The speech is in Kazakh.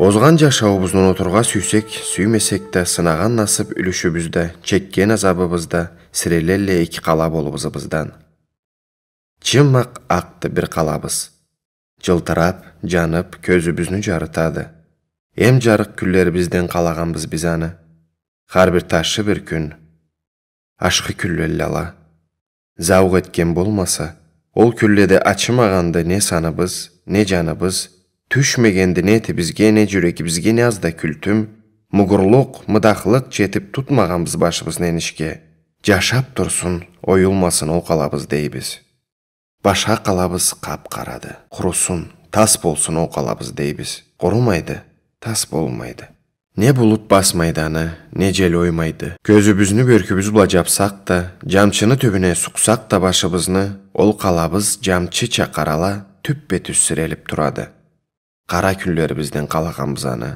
Озған жашауыбыздың отырға сүйсек, сүймесек те сынаған насып үлішібізді, чеккен азабыбызда сірелелі екі қала болыбызыбыздан. Чыммақ ақты бір қалабыз. Жылтырап, жанып, көзібізні жарытады. Эм жарық күллер бізден қалағанбыз біз аны. Қар бір ташы бір күн. Ашқы күллелі ала. Зауқ еткен болмаса, ол күлледе açымағанды не саныбыз, не жаныбыз, түшмегенді неті бізге, не жүрегі бізге не азда күлтім, мұғырлық, мұдақлық жетіп тұтмағанбыз башыбыз ненішке. Жашап тұрсын, ойылмасын ол қалабыз дейбіз. Баша қалабыз қап қарады, құрусын, тас болсын ол қалабыз дейбіз. Құрымайды, тас болмайды. Не бұлыт басмайданы, не жел оймайды. Көзібізні бөркібіз бұла жапсақ та, жамчыны төбіне сұқсақ та башыбызны, ол қалабыз жамчы чақарала түппе түссіреліп тұрады. Қара күллер бізден қалағанбыз аны.